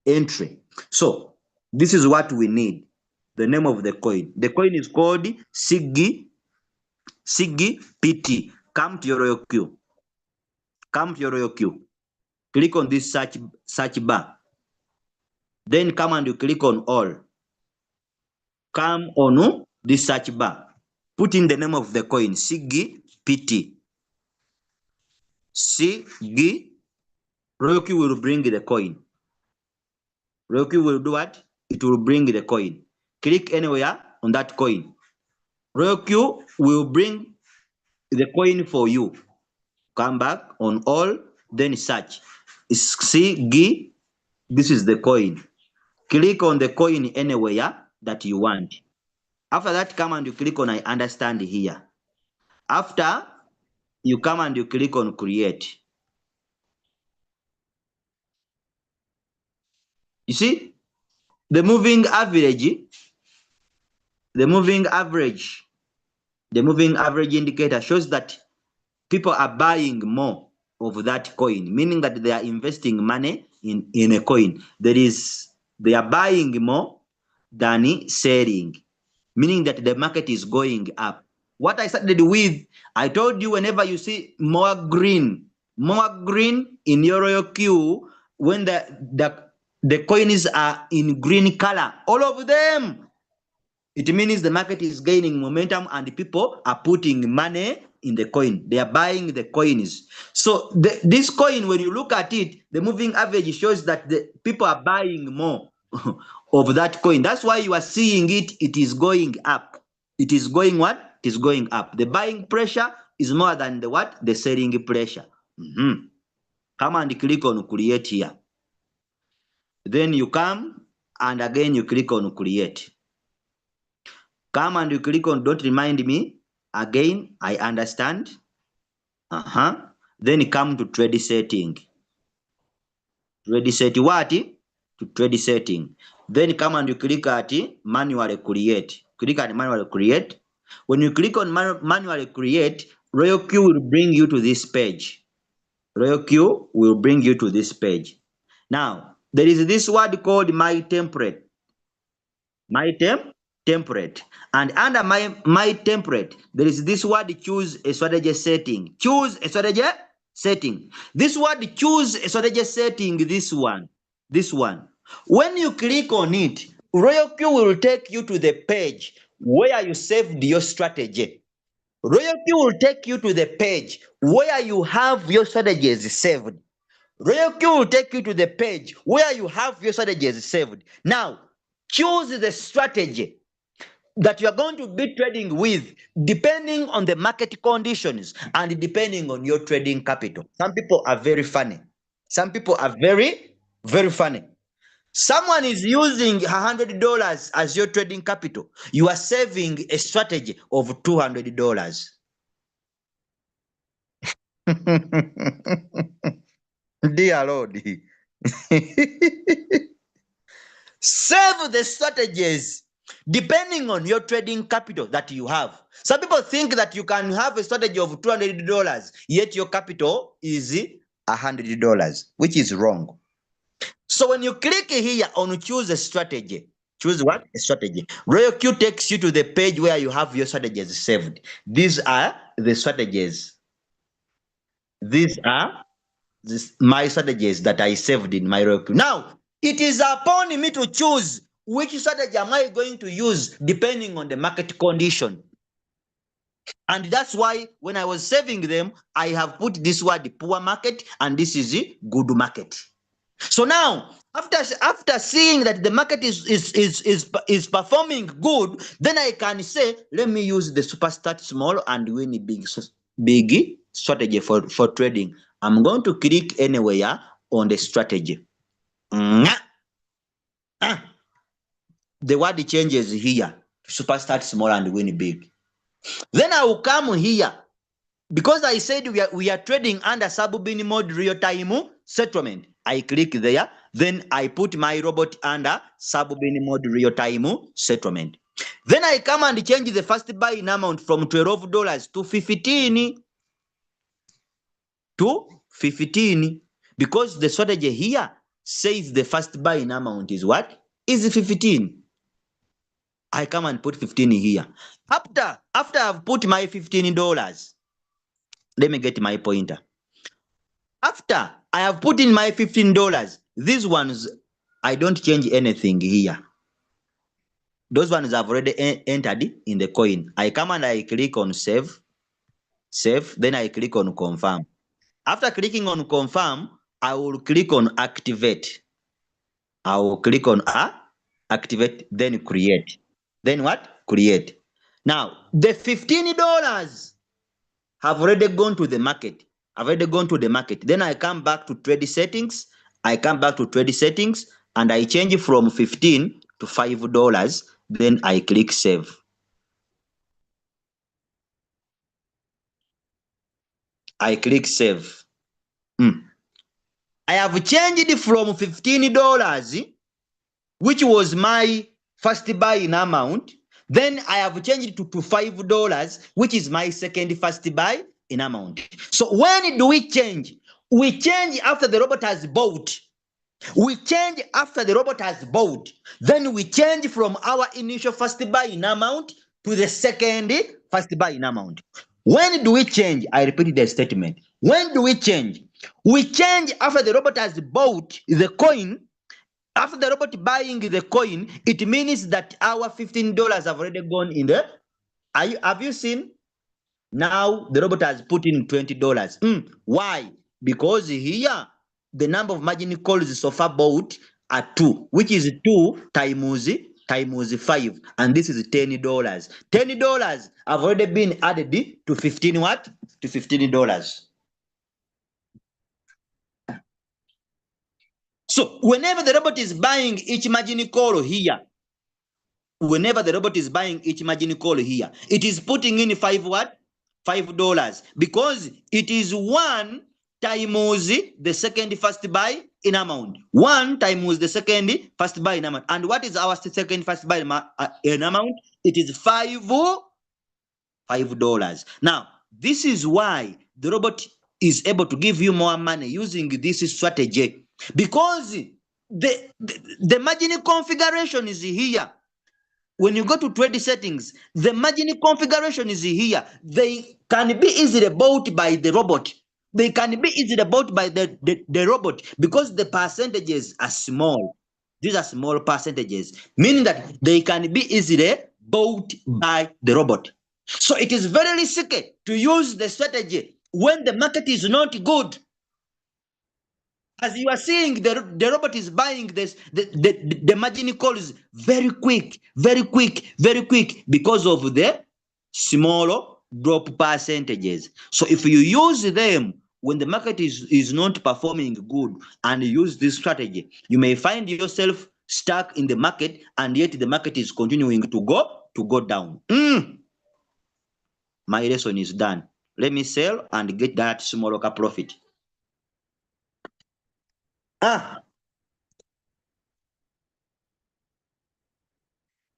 entry. So this is what we need. The name of the coin. The coin is called Sigi PT. Come to your royal queue. Come to your royal queue. Click on this search bar. Then come and you click on all. Come on this search bar. Put in the name of the coin, Sigi PT. Sigi. Royal queue will bring the coin. Royal queue will do what? It will bring the coin. Click anywhere on that coin. Royal queue will bring the coin for you. Come back on all, then search. Sigi. This is the coin. Click on the coin anywhere that you want. After that, come and you click on I understand here. After, you come and you click on create. You see, the moving average indicator shows that people are buying more of that coin, meaning that they are investing money in a coin. They are buying more than selling, meaning that the market is going up. What I started with, I told you whenever you see more green in your royal queue, when the coins are in green color, all of them, it means the market is gaining momentum and the people are putting money in the coin. They are buying the coins. So this coin, when you look at it, the moving average shows that the people are buying more of that coin. That's why you are seeing it. It is going up. It is going what? It is going up. The buying pressure is more than the what? The selling pressure. Come and click on create here. Then you come and again you click on create. Come and you click on don't remind me. Again, I understand. Then come to trade setting. Trade set what? To trade setting. Then come and you click at manual create. Click at manual create. When you click on manual create, Royal Queue will bring you to this page. Royal Queue will bring you to this page. Now, there is this word called my template. My template. And under my template, there is this word choose a strategy setting. Choose a strategy setting. This word choose a strategy setting, this one. When you click on it, Royal Queue will take you to the page where you saved your strategy. Royal Queue will take you to the page where you have your strategies saved. Royal Queue will take you to the page where you have your strategies saved. Now, choose the strategy that you are going to be trading with depending on the market conditions and depending on your trading capital. Some people are very funny. Some people are very, very funny. Someone is using $100 as your trading capital. You are saving a strategy of $200. Dear Lord. Save the strategies depending on your trading capital that you have. Some people think that you can have a strategy of $200, yet your capital is $100, which is wrong. So when you click here on choose a strategy, choose what? A strategy. Royal Queue takes you to the page where you have your strategies saved. These are the strategies. These are my strategies that I saved in my Royal Queue. Now, it is upon me to choose which strategy am I going to use depending on the market condition? And that's why when I was saving them, I have put this word poor market and this is a good market. So now, after seeing that the market is performing good, then I can say, let me use the super start small and win a big strategy for trading. I'm going to click anywhere on the strategy. The word changes here. Super start small and win big. Then I will come here. Because I said we are trading under sub-bin mode real-time settlement. I click there, then I put my robot under sub-bin mode real-time settlement. Then I come and change the first buy-in amount from $12 to 15 to 15 because the strategy here says the first buy-in amount is what? Is 15. I come and put 15 here. After I've put my $15, let me get my pointer. After I have put in my $15, these ones, I don't change anything here. Those ones have already entered in the coin. I come and I click on save, then I click on confirm. After clicking on confirm, I will click on activate. I will click on activate, then create. Then what? Create. Now, the $15 have already gone to the market. I've already gone to the market. Then I come back to trade settings. And I change from 15 to $5. Then I click save. I click save. I have changed from $15, which was my first buy-in amount. Then I have changed to $5, which is my second first buy-in amount. So when do we change? We change after the robot has bought. We change after the robot has bought. Then we change from our initial first buy-in amount to the second first buy-in amount. When do we change? I repeat the statement. When do we change? We change after the robot has bought the coin. After the robot buying the coin, it means that our $15 have already gone in there. Have you seen? Now the robot has put in $20. Why? Because here the number of margin calls so far bought are 2, which is 2 times 5, and this is $10. $10 have already been added to 15 what? To $15. So whenever the robot is buying each margin call here, it is putting in 5 what? $5 because it is 1 times the second first buy in amount. 1 times the second first buy in amount. And what is our second first buy in amount? It is $5. Now, this is why the robot is able to give you more money using this strategy because the margin configuration is here. When you go to trade settings, the margin configuration is here. They can be easily bought by the robot. They can be easily bought by the robot because the percentages are small. These are small percentages, meaning that they can be easily bought by the robot. So it is very risky to use the strategy when the market is not good. As you are seeing, the robot is buying this, the margin calls very quick because of the small drop percentages. So if you use them when the market is not performing good and use this strategy, you may find yourself stuck in the market and yet the market is continuing to go down. My lesson is done. Let me sell and get that small local profit.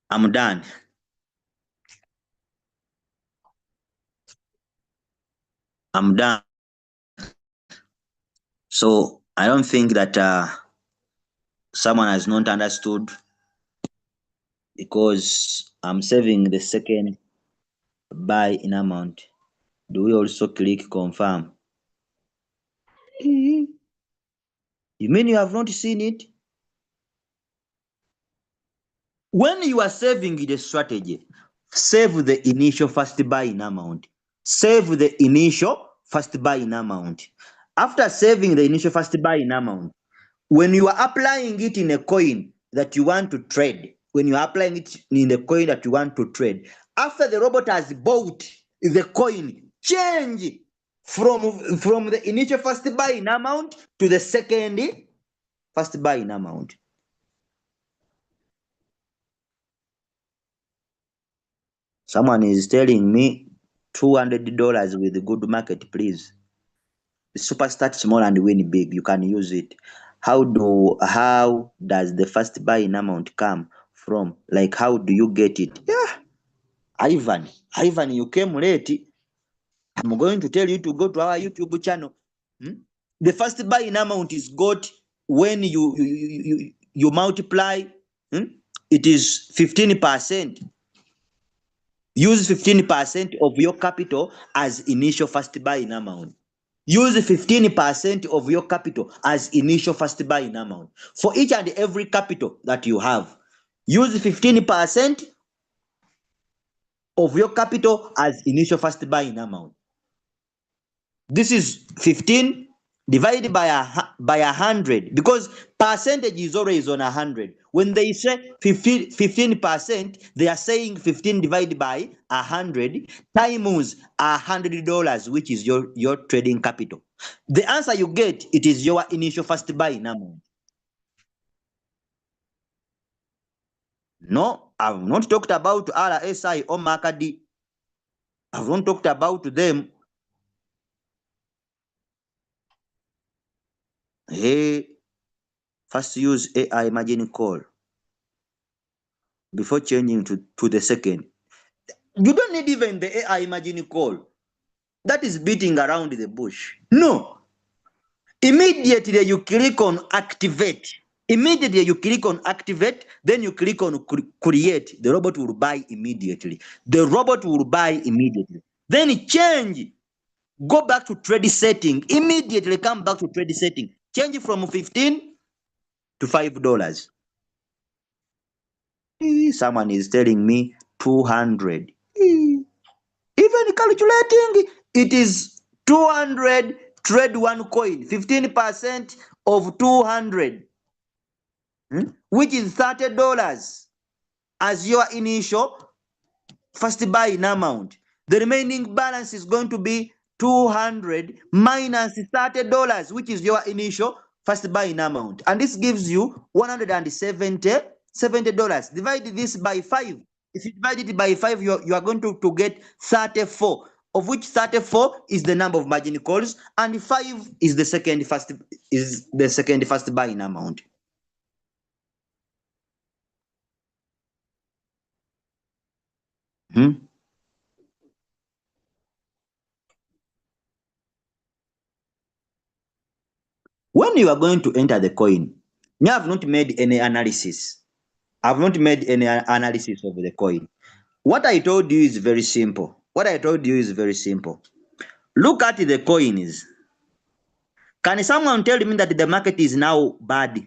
I'm done. I'm done. So I don't think that someone has not understood because I'm saving the second buy in amount. Do we also click confirm? You mean you have not seen it? When you are saving the strategy, save the initial first buy-in amount. Save the initial first buy-in amount. After saving the initial first buy-in amount, when you are applying it in a coin that you want to trade, when you are applying it in the coin that you want to trade, after the robot has bought the coin, change from the initial first buy-in amount to the second first buy-in amount. Someone is telling me $200 with a good market, please. Super start small and win big. You can use it. How does the first buy-in amount come from? Like, how do you get it? Yeah, Ivan, you came late. I'm going to tell you to go to our YouTube channel. The first buy-in amount is got when you multiply. It is 15%. Use 15% of your capital as initial first buy-in amount. Use 15% of your capital as initial first buy-in amount. For each and every capital that you have, use 15% of your capital as initial first buy-in amount. This is 15 divided by 100, because percentage is always on 100. When they say 15%, they are saying 15 divided by 100 times $100, which is your trading capital. The answer you get, it is your initial first buy-in amount. No, I've not talked about RSI or MACD. I've not talked about them. Hey, first use AI margin call before changing to the second. You don't need even the AI margin call. That is beating around the bush. No. Immediately you click on activate. Immediately you click on activate, then you click on create. The robot will buy immediately. The robot will buy immediately. Then change. Go back to trade setting. Immediately come back to trade setting. Change from 15 to $5. Someone is telling me 200. Even calculating, it is 200. Trade one coin, 15% of 200, which is $30 as your initial first buy-in amount. The remaining balance is going to be 200 minus $30, which is your initial first buy-in amount. And this gives you $170. Divide this by 5. If you divide it by 5, you are going to get 34, of which 34 is the number of margin calls, and 5 is the second first buy-in amount. When you are going to enter the coin, I have not made any analysis. I've not made any analysis of the coin. What I told you is very simple. Look at the coins. Can someone tell me that the market is now bad?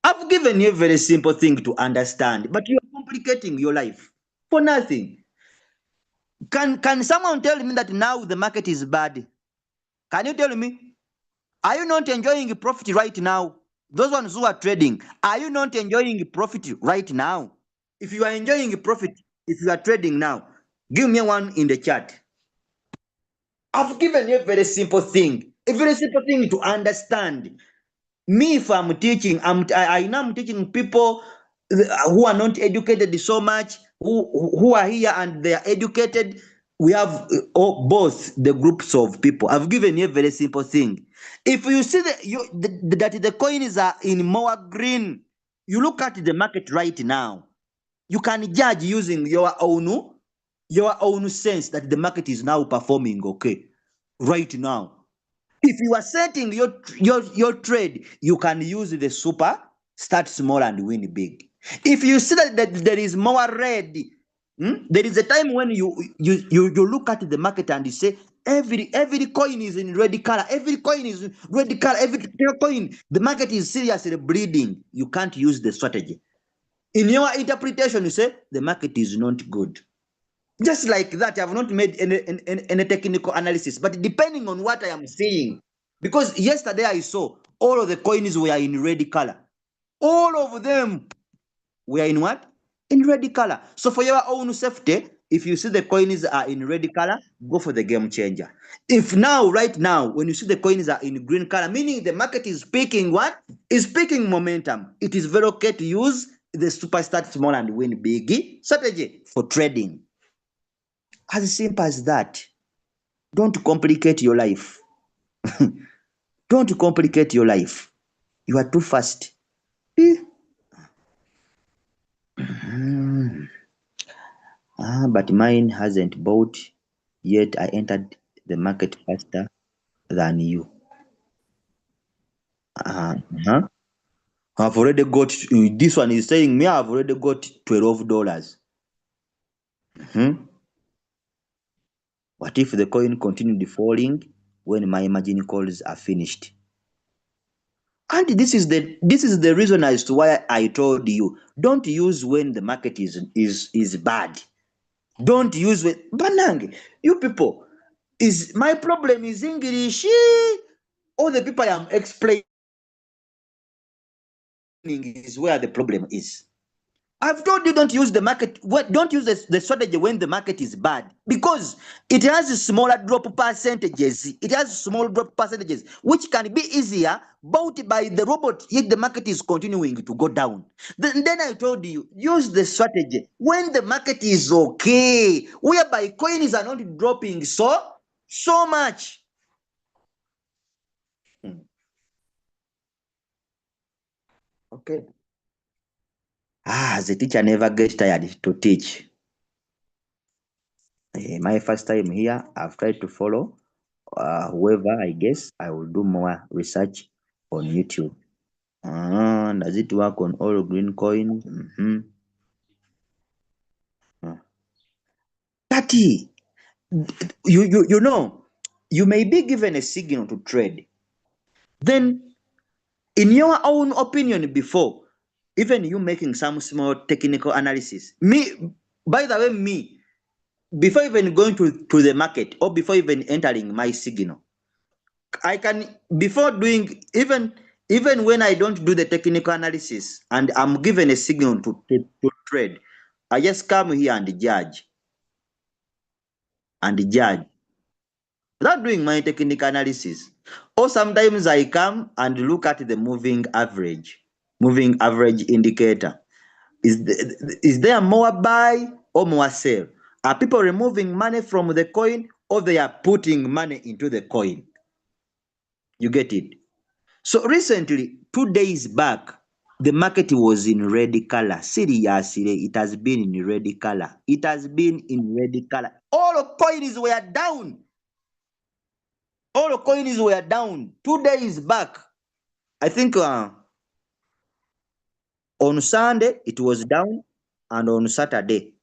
I've given you a very simple thing to understand, but you are complicating your life for nothing. Can someone tell me that now the market is bad? Can you tell me? Are you not enjoying profit right now? Those ones who are trading, are you not enjoying profit right now? If you are enjoying profit, if you are trading now, give me one in the chat. I've given you a very simple thing to understand. Me, if I'm teaching, I know I'm teaching people who are not educated so much, who are here and they are educated. We have both the groups of people. I've given you a very simple thing. If you see that the coins are in more green, you look at the market right now. You can judge using your own sense that the market is now performing okay right now. If you are setting your trade, you can use the super, start small and win big. If you see that there is more red, there is a time when you look at the market and you say every coin is in red color, every coin is in red color, every coin, the market is seriously bleeding. You can't use the strategy. In your interpretation, you say the market is not good. Just like that, I have not made any technical analysis, but depending on what I am seeing, because yesterday I saw all of the coins were in red color. All of them were in what? In red color. So for your own safety, if you see the coins are in red color, go for the game changer. If now, right now, when you see the coins are in green color, meaning the market is picking what? Is picking momentum. It is very okay to use the super start small and win big strategy for trading. As simple as that. Don't complicate your life. Don't complicate your life. You are too fast. Eh. But mine hasn't bought yet. I entered the market faster than you. Uh-huh. I've already got, this one is saying me, I've already got $12. Hmm? What if the coin continued falling when my margin calls are finished? And this is the reason as to why I told you don't use when the market is bad. Don't use when Banang. You people, is my problem is English. All the people I am explaining is where the problem is. I've told you don't use the market. Don't use the strategy when the market is bad because it has smaller drop percentages. It has small drop percentages, which can be easier bought by the robot. Yet the market is continuing to go down. Then I told you use the strategy when the market is okay, whereby coins are not dropping so much. Okay. The teacher never gets tired to teach. My first time here, I've tried to follow whoever. I guess I will do more research on YouTube. Does it work on all green coins? Tati, you know, you may be given a signal to trade. Then, in your own opinion, before even you making some small technical analysis, by the way, before even going to the market or before even entering my signal, I can before doing even when I don't do the technical analysis and I'm given a signal to trade, I just come here and judge without doing my technical analysis. Or sometimes I come and look at the moving average indicator. Is there more buy or more sell? Are people removing money from the coin or they are putting money into the coin? You get it? So recently, 2 days back, the market was in red color. Seriously, it has been in red color. It has been in red color. All the coins were down. All the coins were down 2 days back. I think on Sunday it was down, and on Saturday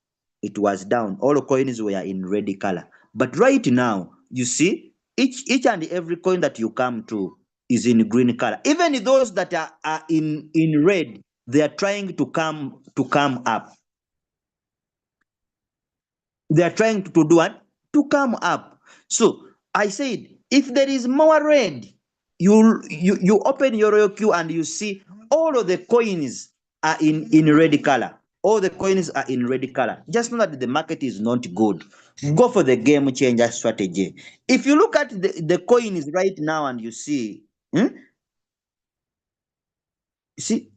it was down. All the coins were in red color. But right now, you see, each and every coin that you come to is in green color. Even those that are in red, they are trying to come up. They are trying to do what? To come up. So I said, if there is more red, you open your queue and you see all of the coins are in red color. All the coins are in red color. Just know that the market is not good. Go for the game changer strategy. If you look at the coins right now and you see, you see,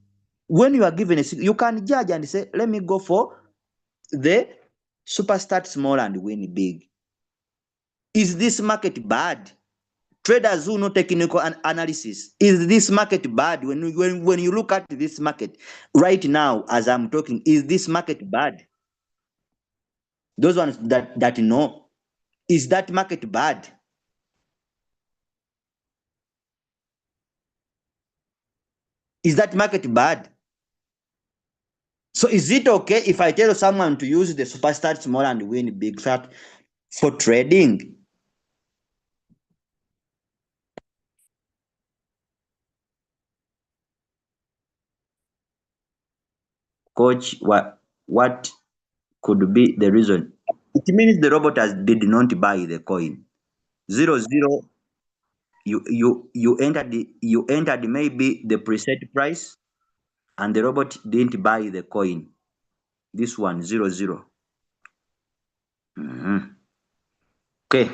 when you are given you can judge and say, let me go for the super start small and win big. Is this market bad? Traders who know technical analysis, is this market bad? When you look at this market right now, as I'm talking, is this market bad? Those ones that know, is that market bad? Is that market bad? So is it okay if I tell someone to use the super start small and win big start for trading? Coach, what could be the reason? It means the robot did not buy the coin. 0 0. You entered maybe the preset price, and the robot didn't buy the coin. This one 0 0. Okay,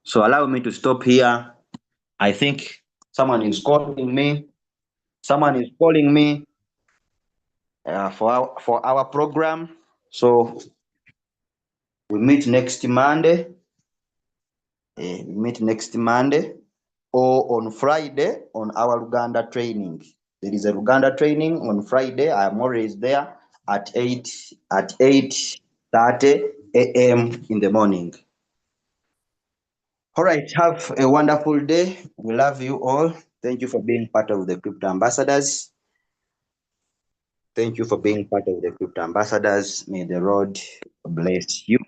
so allow me to stop here. I think someone is calling me. Someone is calling me for our program. So we meet next Monday. We meet next Monday or on Friday on our Uganda training. There is a Uganda training on Friday. I am always there at 8:30 a.m. in the morning. All right, have a wonderful day. We love you all. Thank you for being part of the Crypto Ambassadors. Thank you for being part of the Crypto Ambassadors. May the Lord bless you.